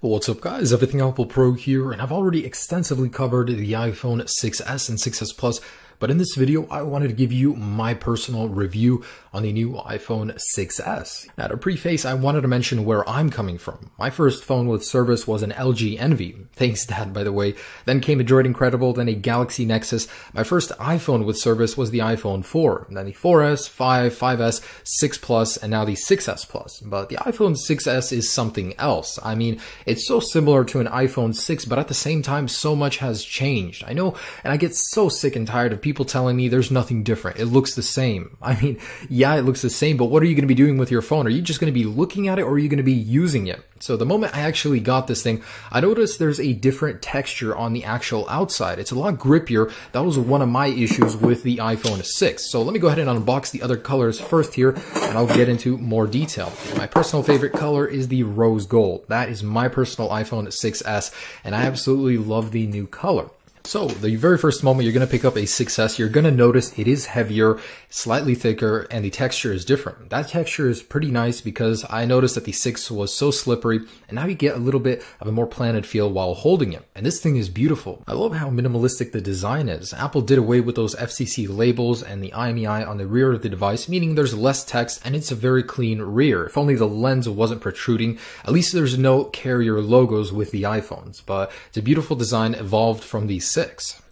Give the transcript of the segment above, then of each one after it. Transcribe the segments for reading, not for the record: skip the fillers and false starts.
What's up guys, Everything Apple Pro here, and I've already extensively covered the iPhone 6s and 6s Plus, but in this video I wanted to give you my personal review on the new iPhone 6s. Now to preface, I wanted to mention where I'm coming from. My first phone with service was an LG Envy, thanks Dad by the way, then came a Droid Incredible, then a Galaxy Nexus. My first iPhone with service was the iPhone 4, then the 4S, 5, 5S, 6 Plus, and now the 6s Plus. But the iPhone 6s is something else. I mean, it's so similar to an iPhone 6, but at the same time, so much has changed. I know, and I get so sick and tired of people telling me there's nothing different. It looks the same. I mean, yeah, it looks the same, but what are you going to be doing with your phone? Are you just going to be looking at it, or are you going to be using it? So the moment I actually got this thing, I noticed there's a different texture on the actual outside. It's a lot grippier. That was one of my issues with the iPhone 6. So let me go ahead and unbox the other colors first here, and I'll get into more detail. My personal favorite color is the rose gold. That is my personal iPhone 6s, and I absolutely love the new color. So the very first moment you're going to pick up a 6s, you're going to notice it is heavier, slightly thicker, and the texture is different. That texture is pretty nice because I noticed that the 6 was so slippery, and now you get a little bit of a more planted feel while holding it. And this thing is beautiful. I love how minimalistic the design is. Apple did away with those FCC labels and the IMEI on the rear of the device, meaning there's less text and it's a very clean rear. If only the lens wasn't protruding. At least there's no carrier logos with the iPhones, but it's a beautiful design evolved from the 6.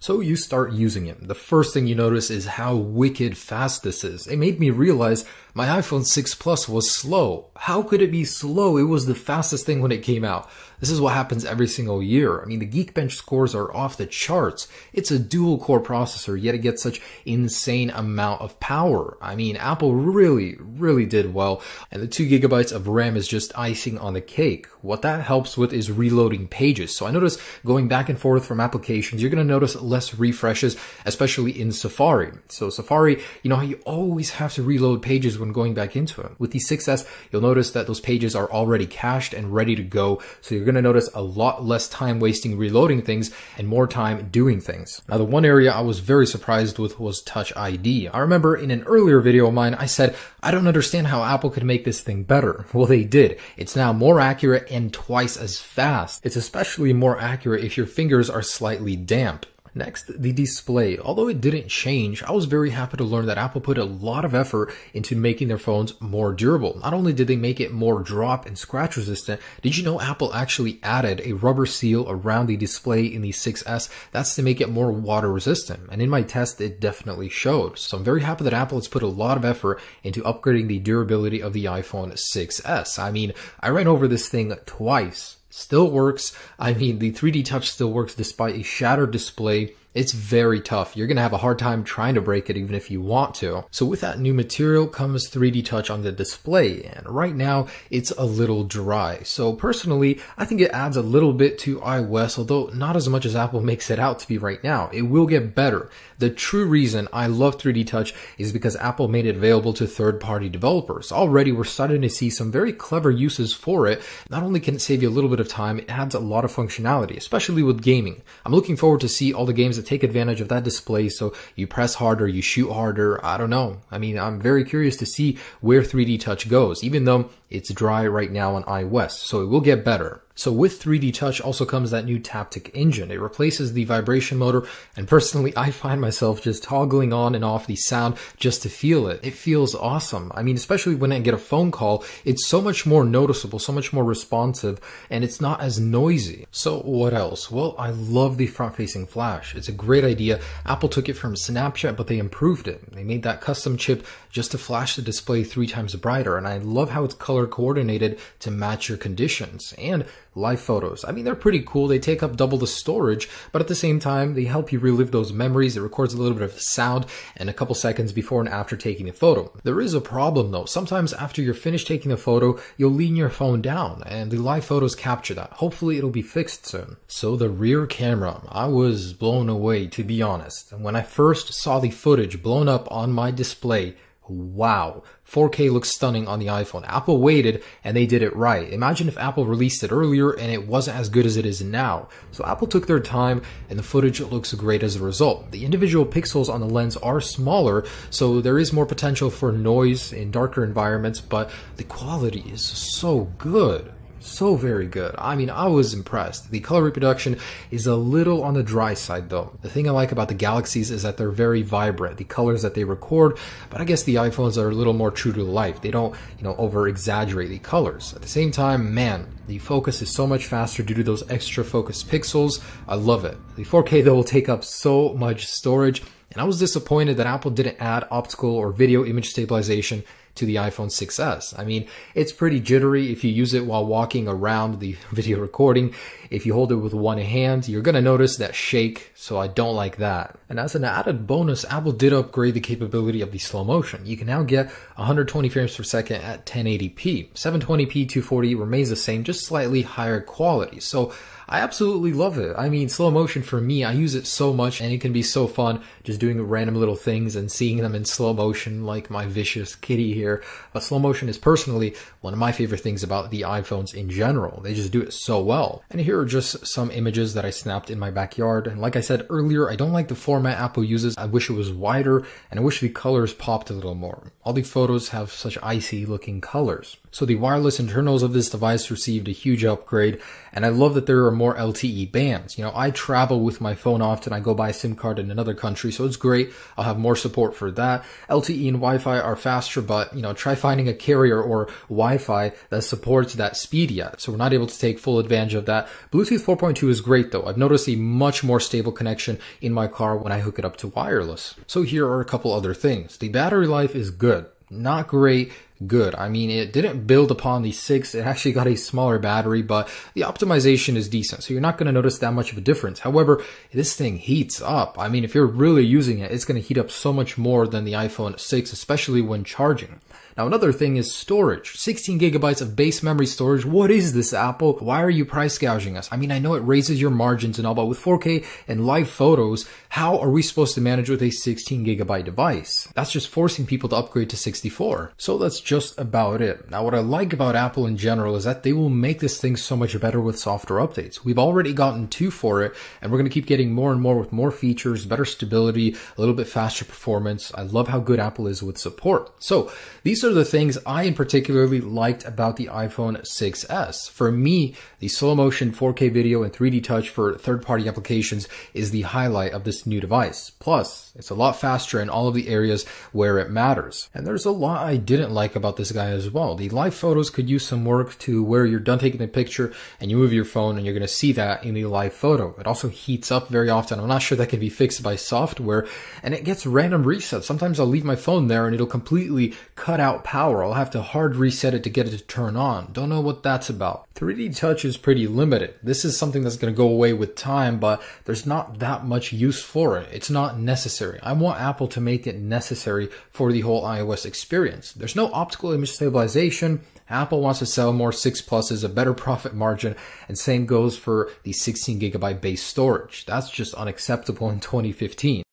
So you start using it. The first thing you notice is how wicked fast this is. It made me realize my iPhone 6 Plus was slow. How could it be slow? It was the fastest thing when it came out. This is what happens every single year. I mean, the Geekbench scores are off the charts. It's a dual-core processor, yet it gets such insane amount of power. I mean, Apple really did well, and the 2 gigabytes of RAM is just icing on the cake. What that helps with is reloading pages. So I notice going back and forth from applications, you're going to notice less refreshes, especially in Safari. So Safari, you know how you always have to reload pages when going back into it. With the 6s, you'll notice that those pages are already cached and ready to go, so you're going to notice a lot less time wasting reloading things and more time doing things. Now, the one area I was very surprised with was Touch ID. I remember in an earlier video of mine, I said, I don't understand how Apple could make this thing better. Well, they did. It's now more accurate and twice as fast. It's especially more accurate if your fingers are slightly damp. Next, the display. Although it didn't change, I was very happy to learn that Apple put a lot of effort into making their phones more durable. Not only did they make it more drop and scratch resistant, did you know Apple actually added a rubber seal around the display in the 6s? That's to make it more water resistant. And in my test, it definitely showed. So I'm very happy that Apple has put a lot of effort into upgrading the durability of the iPhone 6s. I mean, I ran over this thing twice. Still works. I mean, the 3D Touch still works despite a shattered display. It's very tough. You're going to have a hard time trying to break it even if you want to. So with that new material comes 3D Touch on the display, and right now it's a little dry. So personally, I think it adds a little bit to iOS, although not as much as Apple makes it out to be right now. It will get better. The true reason I love 3D Touch is because Apple made it available to third-party developers. Already we're starting to see some very clever uses for it. Not only can it save you a little bit of time, it adds a lot of functionality, especially with gaming. I'm looking forward to see all the games that take advantage of that display, so you press harder, you shoot harder. I don't know. I mean, I'm very curious to see where 3D Touch goes, even though it's dry right now on iOS, so it will get better. So with 3D Touch also comes that new Taptic engine. It replaces the vibration motor, and personally, I find myself just toggling on and off the sound just to feel it. It feels awesome. I mean, especially when I get a phone call, it's so much more noticeable, so much more responsive, and it's not as noisy. So what else? Well, I love the front-facing flash. It's a great idea. Apple took it from Snapchat, but they improved it. They made that custom chip just to flash the display 3 times brighter, and I love how it's color coordinated to match your conditions. And live photos. I mean, they're pretty cool. They take up double the storage, but at the same time, they help you relive those memories. It records a little bit of sound and a couple seconds before and after taking the photo. There is a problem though. Sometimes after you're finished taking the photo, you'll lean your phone down and the live photos capture that. Hopefully it'll be fixed soon. So the rear camera, I was blown away, to be honest. When I first saw the footage blown up on my display, wow, 4K looks stunning on the iPhone. Apple waited and they did it right. Imagine if Apple released it earlier and it wasn't as good as it is now. So Apple took their time and the footage looks great as a result. The individual pixels on the lens are smaller, so there is more potential for noise in darker environments, but the quality is so good. So very good. I mean, I was impressed. The color reproduction is a little on the dry side though. The thing I like about the Galaxies is that they're very vibrant, the colors that they record, but I guess the iPhones are a little more true to life. They don't, over exaggerate the colors. At the same time, man, the focus is so much faster due to those extra focus pixels. I love it. The 4K though will take up so much storage, and I was disappointed that Apple didn't add optical or video image stabilization to the iPhone 6s. I mean, it's pretty jittery if you use it while walking around the video recording. If you hold it with one hand, you're gonna notice that shake, so I don't like that. And as an added bonus, Apple did upgrade the capability of the slow motion. You can now get 120 frames per second at 1080p. 720p 240 remains the same, just slightly higher quality. So I absolutely love it. I mean, slow motion for me, I use it so much and it can be so fun just doing random little things and seeing them in slow motion like my vicious kitty here. But slow motion is personally one of my favorite things about the iPhones in general. They just do it so well. And here are just some images that I snapped in my backyard. And like I said earlier, I don't like the format Apple uses. I wish it was wider and I wish the colors popped a little more. All the photos have such icy looking colors. So the wireless internals of this device received a huge upgrade, and I love that there are more LTE bands. I travel with my phone often. I go buy a SIM card in another country, so it's great. I'll have more support for that. LTE and Wi-Fi are faster, but try finding a carrier or Wi-Fi that supports that speed yet. So we're not able to take full advantage of that. Bluetooth 4.2 is great though. I've noticed a much more stable connection in my car when I hook it up to wireless. So here are a couple other things. The battery life is good. Not great, good. I mean, it didn't build upon the 6. It actually got a smaller battery, but the optimization is decent, so you're not going to notice that much of a difference. However, this thing heats up. I mean, if you're really using it, it's going to heat up so much more than the iPhone 6, especially when charging. Now, another thing is storage. 16 gigabytes of base memory storage. What is this, Apple? Why are you price gouging us? I mean, I know it raises your margins and all, but with 4K and live photos, how are we supposed to manage with a 16 gigabyte device? That's just forcing people to upgrade to 64. So that's just about it. Now, what I like about Apple in general is that they will make this thing so much better with software updates. We've already gotten 2 for it, and we're going to keep getting more and more with more features, better stability, a little bit faster performance. I love how good Apple is with support. So these are the things I particularly liked about the iPhone 6s. For me, the slow motion 4K video and 3D touch for third-party applications is the highlight of this new device. Plus, it's a lot faster in all of the areas where it matters. And there's a lot I didn't like about this guy as well. The live photos could use some work to where you're done taking the picture and you move your phone and you're going to see that in the live photo. It also heats up very often. I'm not sure that can be fixed by software, and it gets random resets. Sometimes I'll leave my phone there and it'll completely cut out power. I'll have to hard reset it to get it to turn on. Don't know what that's about. 3D touch is pretty limited. This is something that's going to go away with time, but there's not that much use for it. It's not necessary. I want Apple to make it necessary for the whole iOS experience. There's no optical image stabilization. Apple wants to sell more 6 Pluses, a better profit margin, and same goes for the 16 gigabyte base storage. That's just unacceptable in 2015.